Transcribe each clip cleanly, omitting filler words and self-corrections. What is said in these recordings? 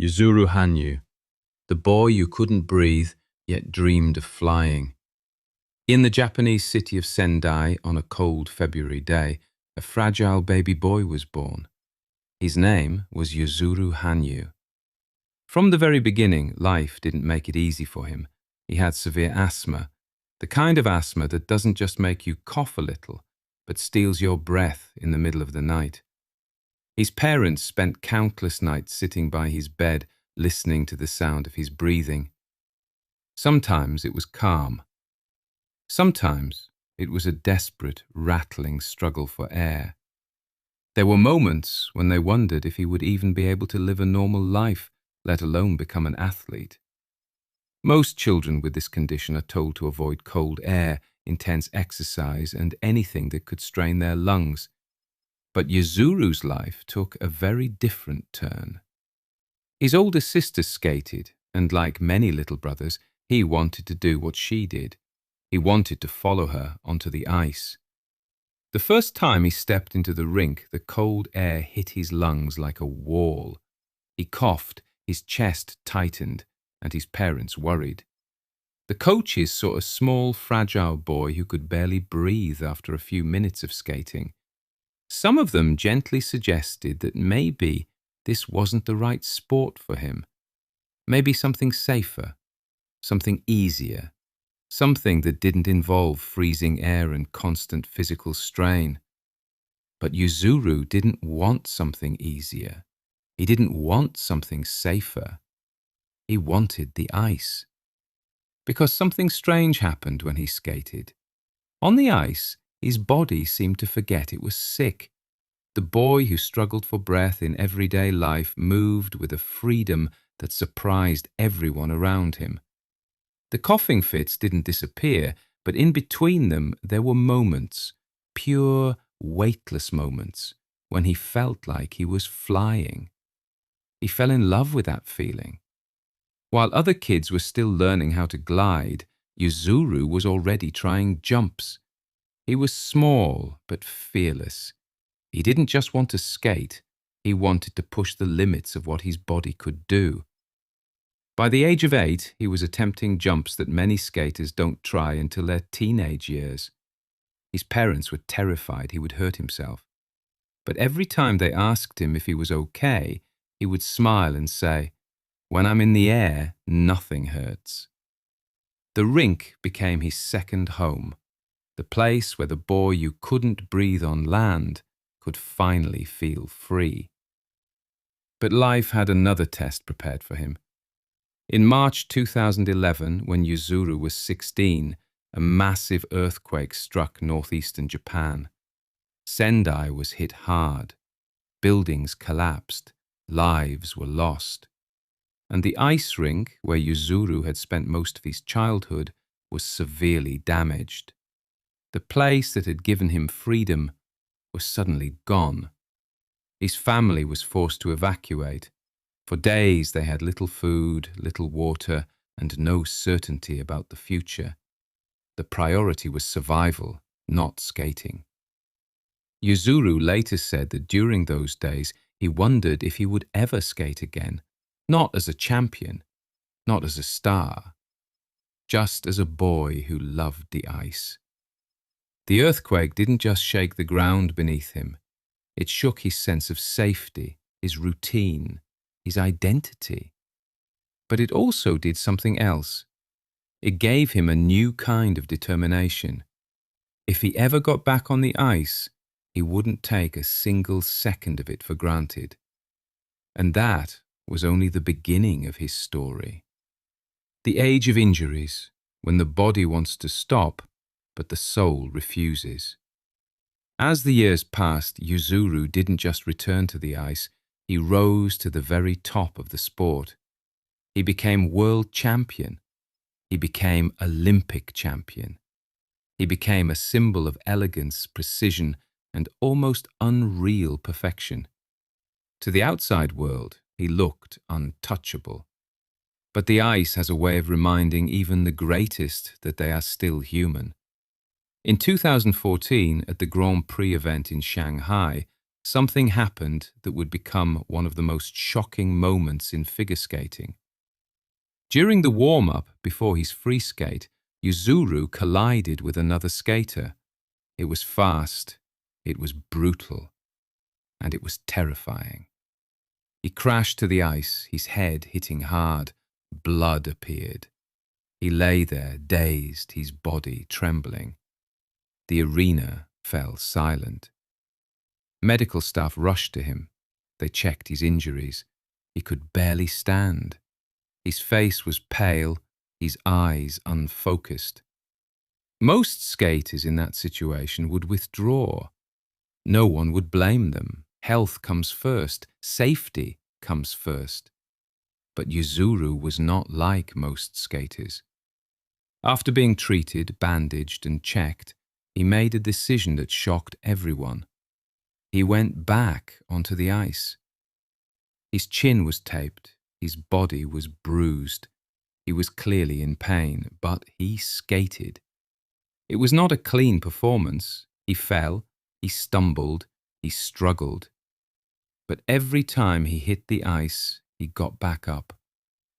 Yuzuru Hanyu, the boy who couldn't breathe yet dreamed of flying. In the Japanese city of Sendai, on a cold February day, a fragile baby boy was born. His name was Yuzuru Hanyu. From the very beginning, life didn't make it easy for him. He had severe asthma, the kind of asthma that doesn't just make you cough a little, but steals your breath in the middle of the night. His parents spent countless nights sitting by his bed, listening to the sound of his breathing. Sometimes it was calm. Sometimes it was a desperate, rattling struggle for air. There were moments when they wondered if he would even be able to live a normal life, let alone become an athlete. Most children with this condition are told to avoid cold air, intense exercise, and anything that could strain their lungs. But Yuzuru's life took a very different turn. His older sister skated, and like many little brothers, he wanted to do what she did. He wanted to follow her onto the ice. The first time he stepped into the rink, the cold air hit his lungs like a wall. He coughed, his chest tightened, and his parents worried. The coaches saw a small, fragile boy who could barely breathe after a few minutes of skating. Some of them gently suggested that maybe this wasn't the right sport for him. Maybe something safer, something easier, something that didn't involve freezing air and constant physical strain. But Yuzuru didn't want something easier. He didn't want something safer. He wanted the ice. Because something strange happened when he skated. On the ice, his body seemed to forget it was sick. The boy who struggled for breath in everyday life moved with a freedom that surprised everyone around him. The coughing fits didn't disappear, but in between them there were moments, pure, weightless moments, when he felt like he was flying. He fell in love with that feeling. While other kids were still learning how to glide, Yuzuru was already trying jumps. He was small but fearless. He didn't just want to skate, he wanted to push the limits of what his body could do. By the age of 8, he was attempting jumps that many skaters don't try until their teenage years. His parents were terrified he would hurt himself. But every time they asked him if he was okay, he would smile and say, "When I'm in the air, nothing hurts." The rink became his second home, the place where the boy who couldn't breathe on land could finally feel free. But life had another test prepared for him. In March 2011, when Yuzuru was 16, a massive earthquake struck northeastern Japan. Sendai was hit hard. Buildings collapsed. Lives were lost. And the ice rink, where Yuzuru had spent most of his childhood, was severely damaged. The place that had given him freedom was suddenly gone. His family was forced to evacuate. For days they had little food, little water, and no certainty about the future. The priority was survival, not skating. Yuzuru later said that during those days he wondered if he would ever skate again, not as a champion, not as a star, just as a boy who loved the ice. The earthquake didn't just shake the ground beneath him. It shook his sense of safety, his routine, his identity. But it also did something else. It gave him a new kind of determination. If he ever got back on the ice, he wouldn't take a single second of it for granted. And that was only the beginning of his story. The age of injuries, when the body wants to stop, but the soul refuses. As the years passed, Yuzuru didn't just return to the ice, he rose to the very top of the sport. He became world champion. He became Olympic champion. He became a symbol of elegance, precision, and almost unreal perfection. To the outside world, he looked untouchable. But the ice has a way of reminding even the greatest that they are still human. In 2014, at the Grand Prix event in Shanghai, Something happened that would become one of the most shocking moments in figure skating. During the warm-up before his free skate, Yuzuru collided with another skater. It was fast, it was brutal, and it was terrifying. He crashed to the ice, his head hitting hard. Blood appeared. He lay there, dazed, his body trembling. The arena fell silent. Medical staff rushed to him. They checked his injuries. He could barely stand. His face was pale, his eyes unfocused. Most skaters in that situation would withdraw. No one would blame them. Health comes first. Safety comes first. But Yuzuru was not like most skaters. After being treated, bandaged, and checked, he made a decision that shocked everyone. He went back onto the ice. His chin was taped, his body was bruised. He was clearly in pain, but he skated. It was not a clean performance. He fell, he stumbled, he struggled. But every time he hit the ice, he got back up,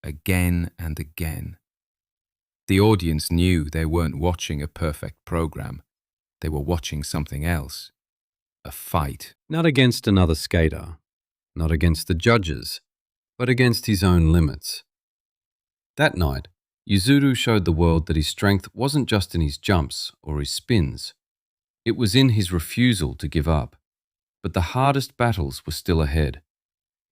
again and again. The audience knew they weren't watching a perfect program. They were watching something else. A fight. Not against another skater, not against the judges, but against his own limits. That night, Yuzuru showed the world that his strength wasn't just in his jumps or his spins. It was in his refusal to give up. But the hardest battles were still ahead.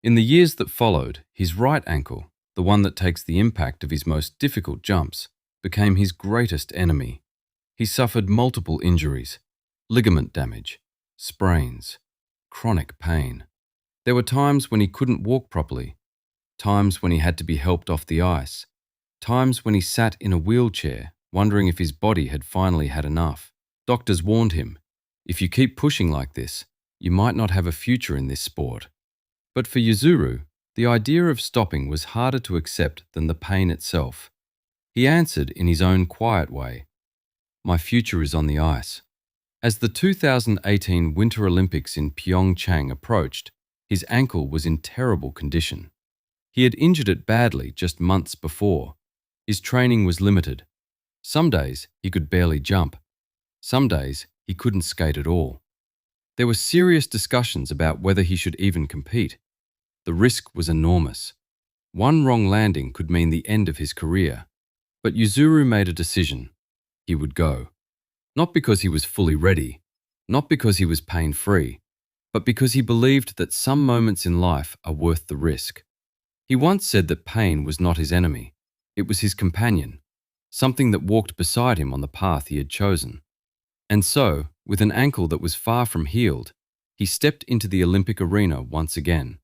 In the years that followed, his right ankle, the one that takes the impact of his most difficult jumps, became his greatest enemy. He suffered multiple injuries, ligament damage, sprains, chronic pain. There were times when he couldn't walk properly, times when he had to be helped off the ice, times when he sat in a wheelchair, wondering if his body had finally had enough. Doctors warned him, if you keep pushing like this, you might not have a future in this sport. But for Yuzuru, the idea of stopping was harder to accept than the pain itself. He answered in his own quiet way, "My future is on the ice." As the 2018 Winter Olympics in Pyeongchang approached, his ankle was in terrible condition. He had injured it badly just months before. His training was limited. Some days he could barely jump. Some days he couldn't skate at all. There were serious discussions about whether he should even compete. The risk was enormous. One wrong landing could mean the end of his career. But Yuzuru made a decision. He would go. Not because he was fully ready, not because he was pain-free, but because he believed that some moments in life are worth the risk. He once said that pain was not his enemy. It was his companion, something that walked beside him on the path he had chosen. And so, with an ankle that was far from healed, he stepped into the Olympic arena once again.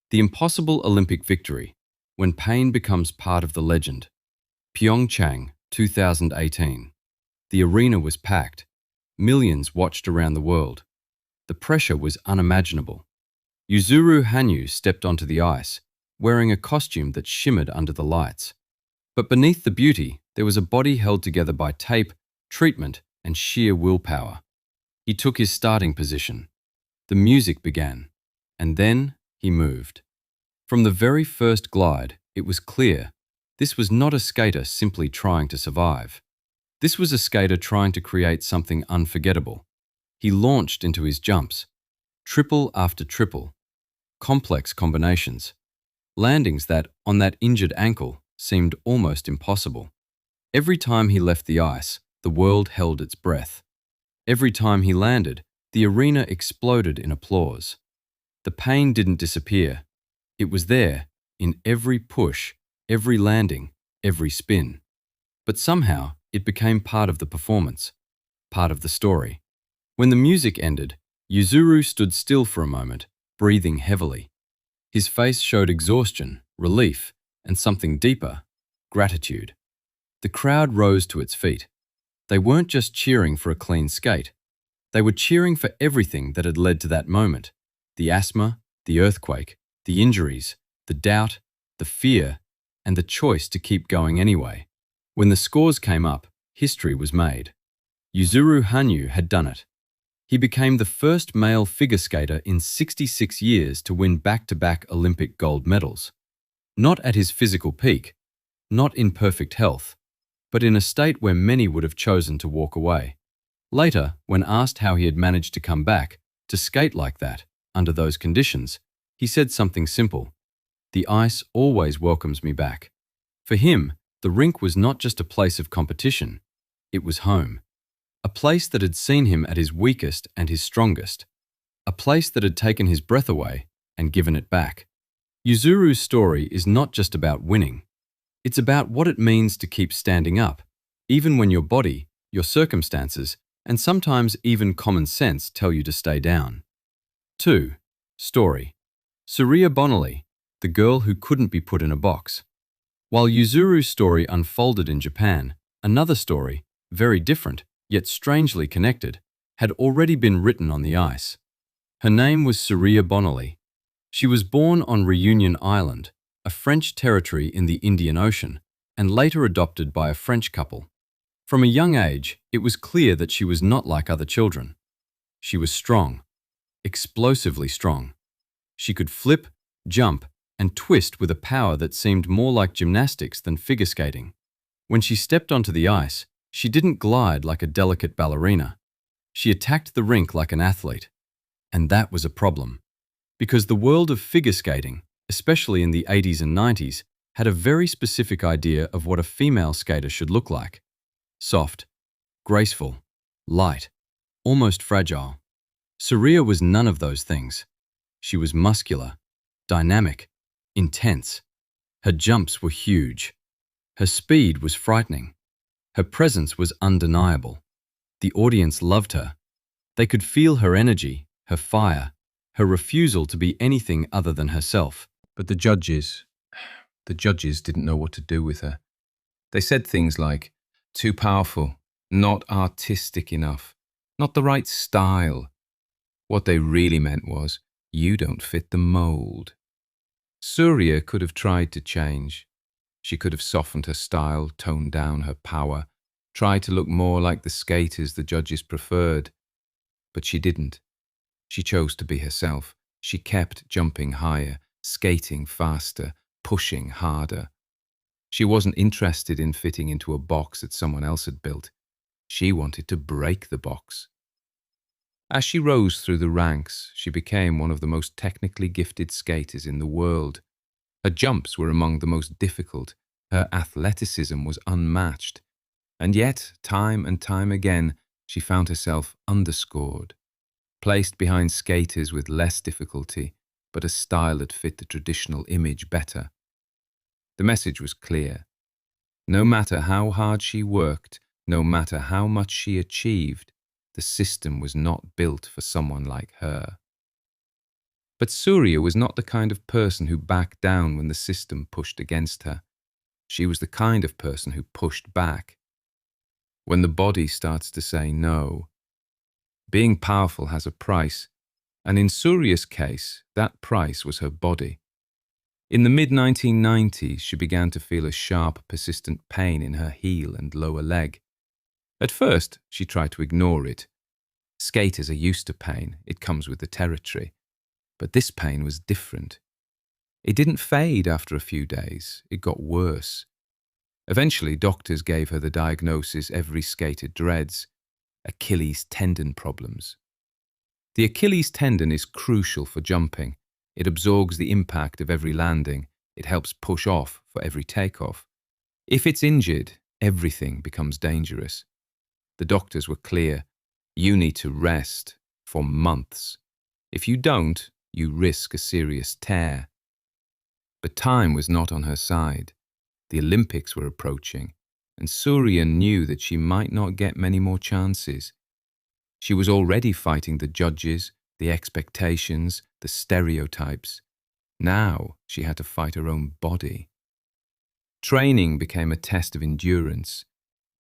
The impossible Olympic victory, when pain becomes part of the legend. Pyeongchang, 2018. The arena was packed. Millions watched around the world. The pressure was unimaginable. Yuzuru Hanyu stepped onto the ice, wearing a costume that shimmered under the lights. But beneath the beauty, there was a body held together by tape, treatment, and sheer willpower. He took his starting position. The music began, and then he moved. From the very first glide, it was clear this was not a skater simply trying to survive. This was a skater trying to create something unforgettable. He launched into his jumps, triple after triple, complex combinations, landings that, on that injured ankle, seemed almost impossible. Every time he left the ice, the world held its breath. Every time he landed, the arena exploded in applause. The pain didn't disappear. It was there, in every push, every landing, every spin. But somehow, it became part of the performance, part of the story. When the music ended, Yuzuru stood still for a moment, breathing heavily. His face showed exhaustion, relief, and something deeper, gratitude. The crowd rose to its feet. They weren't just cheering for a clean skate. They were cheering for everything that had led to that moment. The asthma, the earthquake, the injuries, the doubt, the fear, and the choice to keep going anyway. When the scores came up, history was made. Yuzuru Hanyu had done it. He became the first male figure skater in 66 years to win back-to-back Olympic gold medals. Not at his physical peak, not in perfect health, but in a state where many would have chosen to walk away. Later, when asked how he had managed to come back, to skate like that, under those conditions, he said something simple: "The ice always welcomes me back." For him, the rink was not just a place of competition, it was home. A place that had seen him at his weakest and his strongest. A place that had taken his breath away and given it back. Yuzuru's story is not just about winning. It's about what it means to keep standing up, even when your body, your circumstances, and sometimes even common sense tell you to stay down. 2. Story. Surya Bonaly, the girl who couldn't be put in a box. While Yuzuru's story unfolded in Japan, another story, very different, yet strangely connected, had already been written on the ice. Her name was Surya Bonaly. She was born on Reunion Island, a French territory in the Indian Ocean, and later adopted by a French couple. From a young age, it was clear that she was not like other children. She was strong, explosively strong. She could flip, jump, and twist with a power that seemed more like gymnastics than figure skating. When she stepped onto the ice, she didn't glide like a delicate ballerina. She attacked the rink like an athlete. And that was a problem. Because the world of figure skating, especially in the 80s and 90s, had a very specific idea of what a female skater should look like. Soft, graceful, light, almost fragile. Surya was none of those things. She was muscular, dynamic, intense. Her jumps were huge. Her speed was frightening. Her presence was undeniable. The audience loved her. They could feel her energy, her fire, her refusal to be anything other than herself. But the judges didn't know what to do with her. They said things like, too powerful, not artistic enough, not the right style. What they really meant was, you don't fit the mold. Surya could have tried to change. She could have softened her style, toned down her power, tried to look more like the skaters the judges preferred. But she didn't. She chose to be herself. She kept jumping higher, skating faster, pushing harder. She wasn't interested in fitting into a box that someone else had built. She wanted to break the box. As she rose through the ranks, she became one of the most technically gifted skaters in the world. Her jumps were among the most difficult. Her athleticism was unmatched. And yet, time and time again, she found herself underscored, placed behind skaters with less difficulty, but a style that fit the traditional image better. The message was clear. No matter how hard she worked, no matter how much she achieved, the system was not built for someone like her. But Surya was not the kind of person who backed down when the system pushed against her. She was the kind of person who pushed back. When the body starts to say no, being powerful has a price, and in Surya's case, that price was her body. In the mid-1990s, she began to feel a sharp, persistent pain in her heel and lower leg. At first, she tried to ignore it. Skaters are used to pain, it comes with the territory. But this pain was different. It didn't fade after a few days, it got worse. Eventually, doctors gave her the diagnosis every skater dreads: Achilles tendon problems. The Achilles tendon is crucial for jumping. It absorbs the impact of every landing. It helps push off for every takeoff. If it's injured, everything becomes dangerous. The doctors were clear. You need to rest for months. If you don't, you risk a serious tear. But time was not on her side. The Olympics were approaching, and Surya knew that she might not get many more chances. She was already fighting the judges, the expectations, the stereotypes. Now she had to fight her own body. Training became a test of endurance.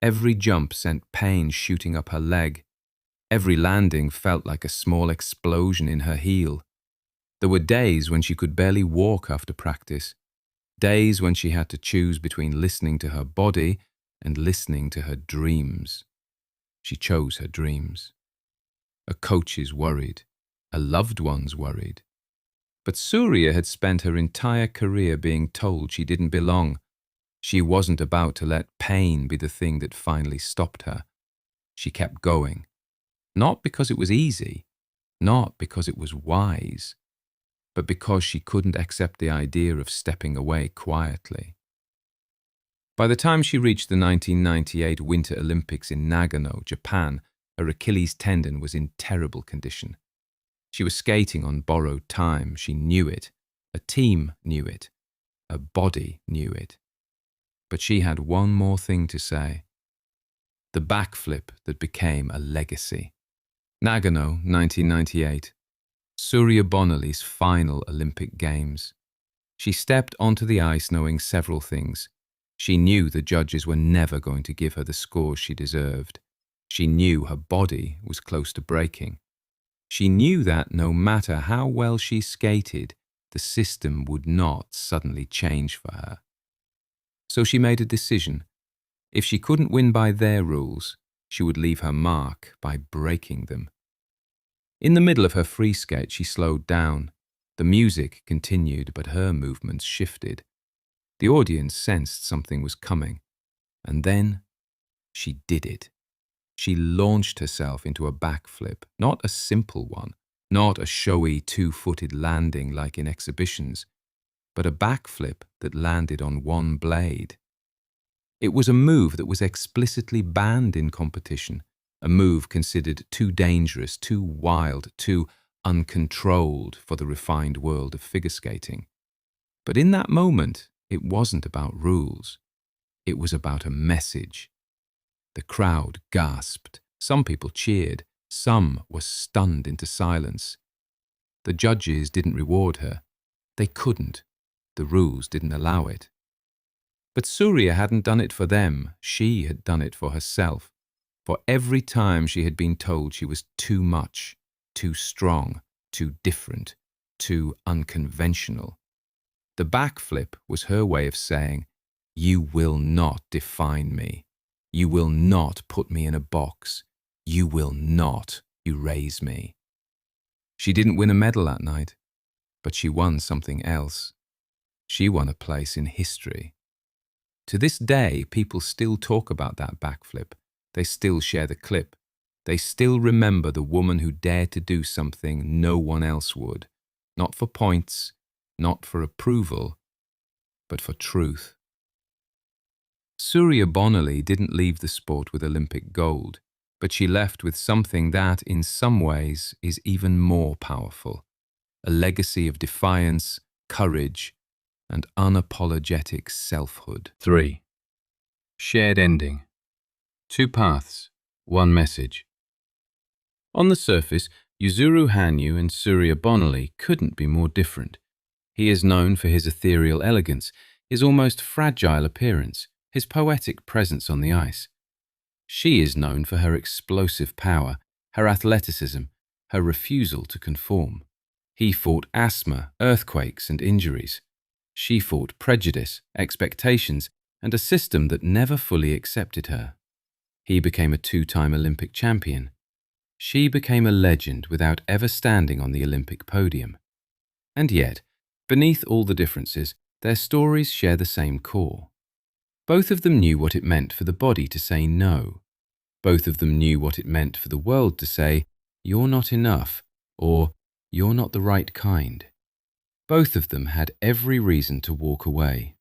Every jump sent pain shooting up her leg. Every landing felt like a small explosion in her heel. There were days when she could barely walk after practice. Days when she had to choose between listening to her body and listening to her dreams. She chose her dreams. A coach is worried. A loved one's worried. But Surya had spent her entire career being told she didn't belong. She wasn't about to let pain be the thing that finally stopped her. She kept going. Not because it was easy, not because it was wise, but because she couldn't accept the idea of stepping away quietly. By the time she reached the 1998 Winter Olympics in Nagano, Japan, her Achilles tendon was in terrible condition. She was skating on borrowed time. She knew it. A team knew it. Her body knew it. But she had one more thing to say. The backflip that became a legacy. Nagano, 1998. Surya Bonaly's final Olympic Games. She stepped onto the ice knowing several things. She knew the judges were never going to give her the scores she deserved. She knew her body was close to breaking. She knew that no matter how well she skated, the system would not suddenly change for her. So she made a decision. If she couldn't win by their rules, she would leave her mark by breaking them. In the middle of her free skate, she slowed down. The music continued, but her movements shifted. The audience sensed something was coming. And then she did it. She launched herself into a backflip, not a simple one, not a showy two-footed landing like in exhibitions, but a backflip that landed on one blade. It was a move that was explicitly banned in competition, a move considered too dangerous, too wild, too uncontrolled for the refined world of figure skating. But in that moment, it wasn't about rules. It was about a message. The crowd gasped. Some people cheered. Some were stunned into silence. The judges didn't reward her. They couldn't. The rules didn't allow it. But Surya hadn't done it for them. She had done it for herself. For every time she had been told she was too much, too strong, too different, too unconventional. The backflip was her way of saying, "You will not define me. You will not put me in a box. You will not erase me." She didn't win a medal that night, but she won something else. She won a place in history. To this day, people still talk about that backflip. They still share the clip. They still remember the woman who dared to do something no one else would. Not for points, not for approval, but for truth. Surya Bonaly didn't leave the sport with Olympic gold, but she left with something that, in some ways, is even more powerful. A legacy of defiance, courage, and unapologetic selfhood. 3. Shared ending. 2 paths, 1 message. On the surface, Yuzuru Hanyu and Surya Bonaly couldn't be more different. He is known for his ethereal elegance, his almost fragile appearance, his poetic presence on the ice. She is known for her explosive power, her athleticism, her refusal to conform. He fought asthma, earthquakes, and injuries. She fought prejudice, expectations, and a system that never fully accepted her. He became a 2-time Olympic champion. She became a legend without ever standing on the Olympic podium. And yet, beneath all the differences, their stories share the same core. Both of them knew what it meant for the body to say no. Both of them knew what it meant for the world to say, "You're not enough," or "You're not the right kind." Both of them had every reason to walk away.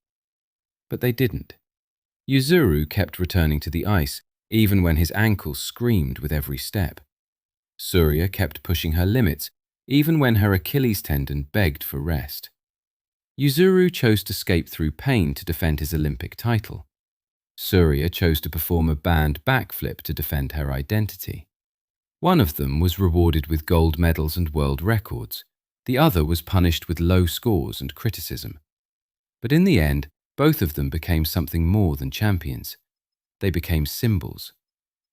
But they didn't. Yuzuru kept returning to the ice, even when his ankles screamed with every step. Surya kept pushing her limits, even when her Achilles tendon begged for rest. Yuzuru chose to skate through pain to defend his Olympic title. Surya chose to perform a banned backflip to defend her identity. One of them was rewarded with gold medals and world records. The other was punished with low scores and criticism. But in the end, both of them became something more than champions. They became symbols.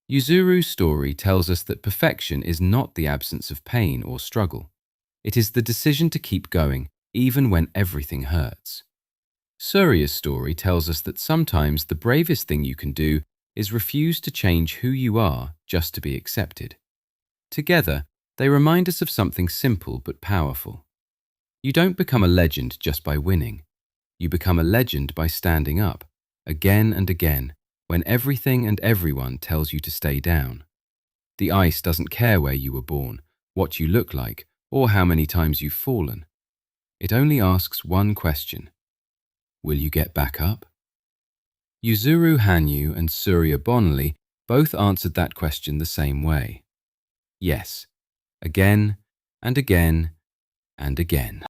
Yuzuru's story tells us that perfection is not the absence of pain or struggle. It is the decision to keep going, even when everything hurts. Surya's story tells us that sometimes the bravest thing you can do is refuse to change who you are just to be accepted. Together, they remind us of something simple but powerful. You don't become a legend just by winning. You become a legend by standing up, again and again, when everything and everyone tells you to stay down. The ice doesn't care where you were born, what you look like, or how many times you've fallen. It only asks one question. Will you get back up? Yuzuru Hanyu and Surya Bonaly both answered that question the same way. Yes, again and again and again.